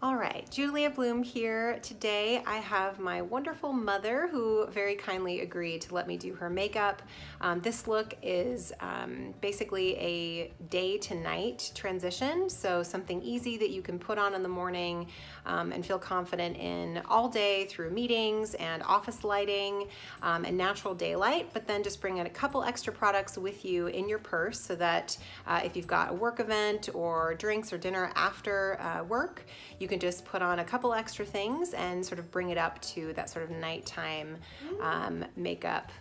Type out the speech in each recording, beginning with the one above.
All right, Julia Bloom here. Today I have my wonderful mother who very kindly agreed to let me do her makeup. This look is basically a day to night transition, so something easy that you can put on in the morning and feel confident in all day through meetings and office lighting and natural daylight, but then just bring in a couple extra products with you in your purse so that if you've got a work event or drinks or dinner after work, you can just put on a couple extra things and sort of bring it up to that sort of nighttime makeup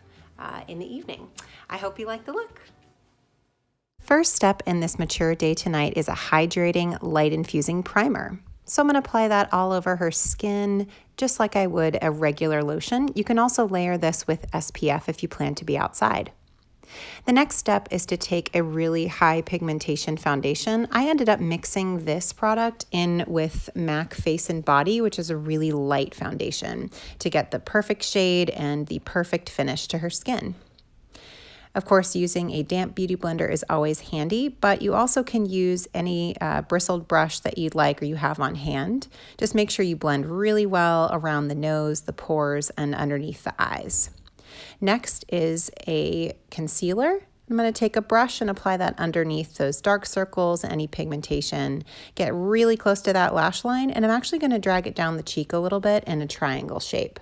in the evening. I hope you like the look. First step in this mature day to night is a hydrating, light infusing primer. So I'm going to apply that all over her skin, just like I would a regular lotion. You can also layer this with SPF if you plan to be outside. The next step is to take a really high pigmentation foundation. I ended up mixing this product in with MAC Face and Body, which is a really light foundation, to get the perfect shade and the perfect finish to her skin. Of course, using a damp beauty blender is always handy, but you also can use any bristled brush that you'd like or you have on hand. Just make sure you blend really well around the nose, the pores, and underneath the eyes. Next is a concealer. I'm going to take a brush and apply that underneath those dark circles, any pigmentation. Get really close to that lash line, and I'm actually going to drag it down the cheek a little bit in a triangle shape.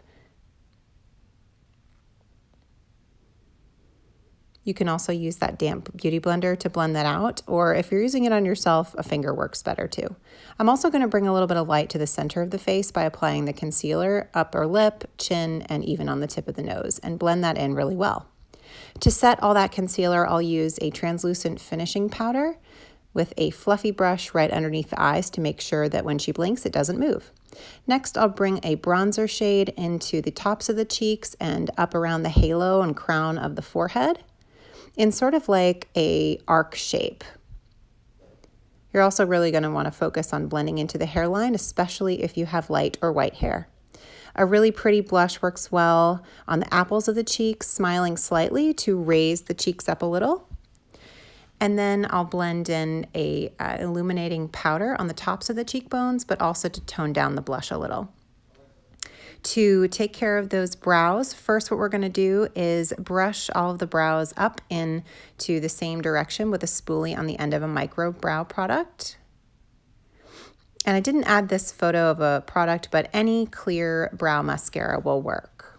You can also use that damp beauty blender to blend that out, or if you're using it on yourself, a finger works better too. I'm also going to bring a little bit of light to the center of the face by applying the concealer, upper lip, chin, and even on the tip of the nose, and blend that in really well. To set all that concealer, I'll use a translucent finishing powder with a fluffy brush right underneath the eyes to make sure that when she blinks, it doesn't move. Next, I'll bring a bronzer shade into the tops of the cheeks and up around the halo and crown of the forehead, in sort of like a arc shape. You're also really going to want to focus on blending into the hairline, especially if you have light or white hair. A really pretty blush works well on the apples of the cheeks, smiling slightly to raise the cheeks up a little. And then I'll blend in a illuminating powder on the tops of the cheekbones, but also to tone down the blush a little. To take care of those brows, first what we're going to do is brush all of the brows up into the same direction with a spoolie on the end of a micro brow product. And I didn't add this photo of a product, but any clear brow mascara will work.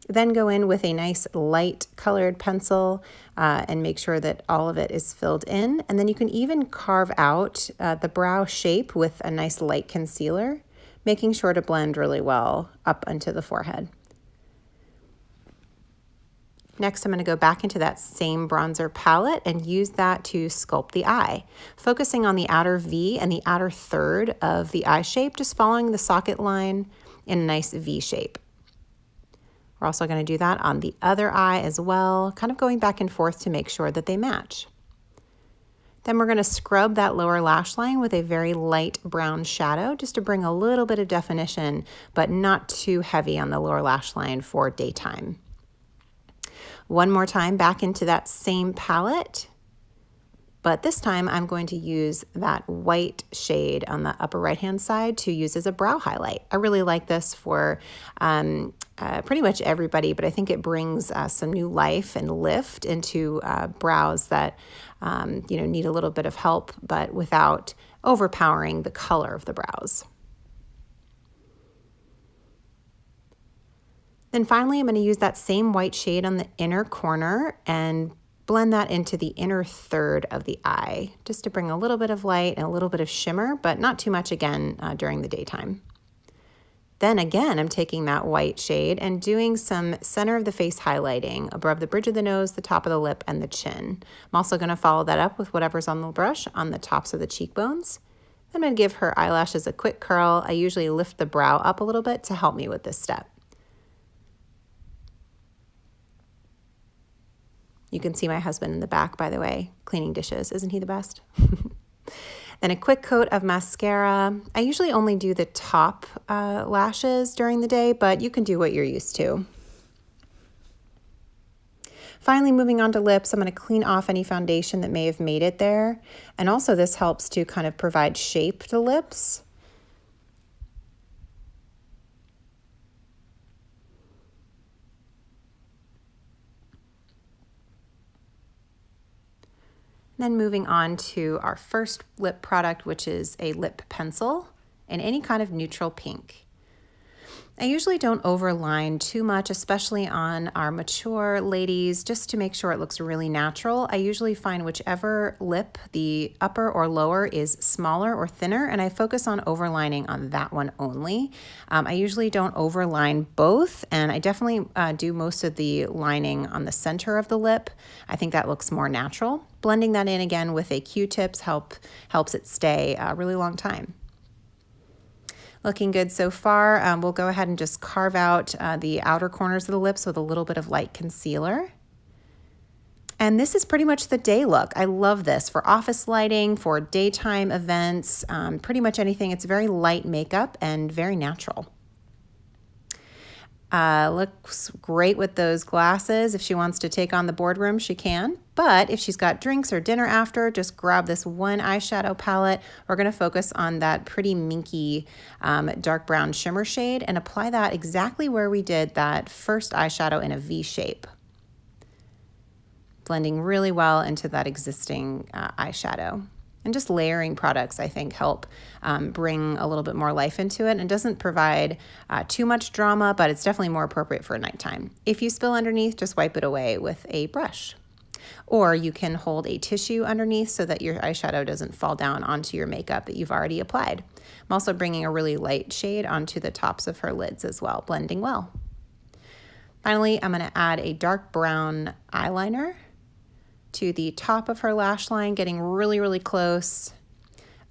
Then go in with a nice light colored pencil and make sure that all of it is filled in. And then you can even carve out the brow shape with a nice light concealer, making sure to blend really well up onto the forehead. Next, I'm going to go back into that same bronzer palette and use that to sculpt the eye, focusing on the outer V and the outer third of the eye shape, just following the socket line in a nice V shape. We're also going to do that on the other eye as well, kind of going back and forth to make sure that they match. Then we're going to scrub that lower lash line with a very light brown shadow just to bring a little bit of definition, but not too heavy on the lower lash line for daytime. One more time back into that same palette, but this time I'm going to use that white shade on the upper right-hand side to use as a brow highlight. I really like this for pretty much everybody, but I think it brings some new life and lift into brows that need a little bit of help, but without overpowering the color of the brows. Then finally, I'm going to use that same white shade on the inner corner and blend that into the inner third of the eye, just to bring a little bit of light and a little bit of shimmer, but not too much again during the daytime. Then again, I'm taking that white shade and doing some center of the face highlighting above the bridge of the nose, the top of the lip, and the chin. I'm also going to follow that up with whatever's on the brush on the tops of the cheekbones. Then I'm going to give her eyelashes a quick curl. I usually lift the brow up a little bit to help me with this step. You can see my husband in the back, by the way, cleaning dishes. Isn't he the best? Then a quick coat of mascara. I usually only do the top lashes during the day, but you can do what you're used to. Finally, moving on to lips, I'm going to clean off any foundation that may have made it there. And also this helps to kind of provide shape to lips. Then moving on to our first lip product, which is a lip pencil in any kind of neutral pink. I usually don't overline too much, especially on our mature ladies, just to make sure it looks really natural. I usually find whichever lip, the upper or lower, is smaller or thinner, and I focus on overlining on that one only. I usually don't overline both, and I definitely do most of the lining on the center of the lip. I think that looks more natural. Blending that in again with a Q-tips helps it stay a really long time. Looking good so far. We'll go ahead and just carve out the outer corners of the lips with a little bit of light concealer. And this is pretty much the day look. I love this for office lighting, for daytime events, pretty much anything. It's very light makeup and very natural. Looks great with those glasses. If she wants to take on the boardroom, she can. But if she's got drinks or dinner after, just grab this one eyeshadow palette. We're going to focus on that pretty minky dark brown shimmer shade and apply that exactly where we did that first eyeshadow in a V shape. Blending really well into that existing eyeshadow. And just layering products, I think, help bring a little bit more life into it and doesn't provide too much drama, but it's definitely more appropriate for nighttime. If you spill underneath, just wipe it away with a brush. Or you can hold a tissue underneath so that your eyeshadow doesn't fall down onto your makeup that you've already applied. I'm also bringing a really light shade onto the tops of her lids as well, blending well. Finally, I'm going to add a dark brown eyeliner to the top of her lash line, getting really, really close,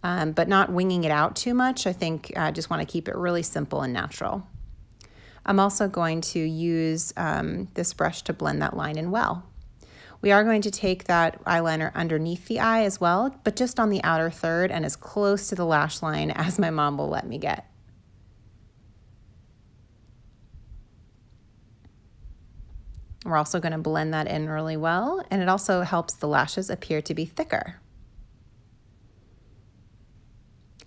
but not winging it out too much. I think I just want to keep it really simple and natural. I'm also going to use this brush to blend that line in well. We are going to take that eyeliner underneath the eye as well, but just on the outer third and as close to the lash line as my mom will let me get. We're also going to blend that in really well, and it also helps the lashes appear to be thicker.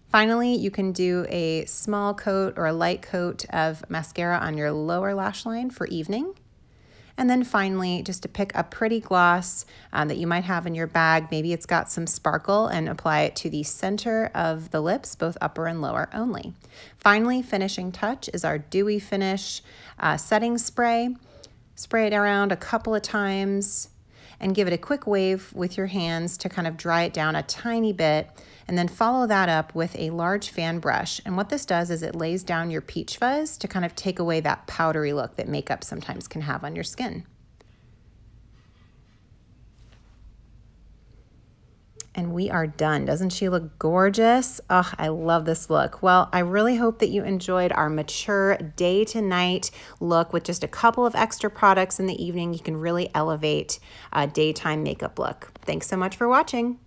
Finally, you can do a small coat or a light coat of mascara on your lower lash line for evening. And then finally, just to pick a pretty gloss that you might have in your bag, maybe it's got some sparkle, and apply it to the center of the lips, both upper and lower only. Finally, finishing touch is our Dewy Finish setting spray. Spray it around a couple of times and give it a quick wave with your hands to kind of dry it down a tiny bit, and then follow that up with a large fan brush. And what this does is it lays down your peach fuzz to kind of take away that powdery look that makeup sometimes can have on your skin. And we are done. Doesn't she look gorgeous? Oh, I love this look. Well, I really hope that you enjoyed our mature day to night look with just a couple of extra products in the evening. You can really elevate a daytime makeup look. Thanks so much for watching.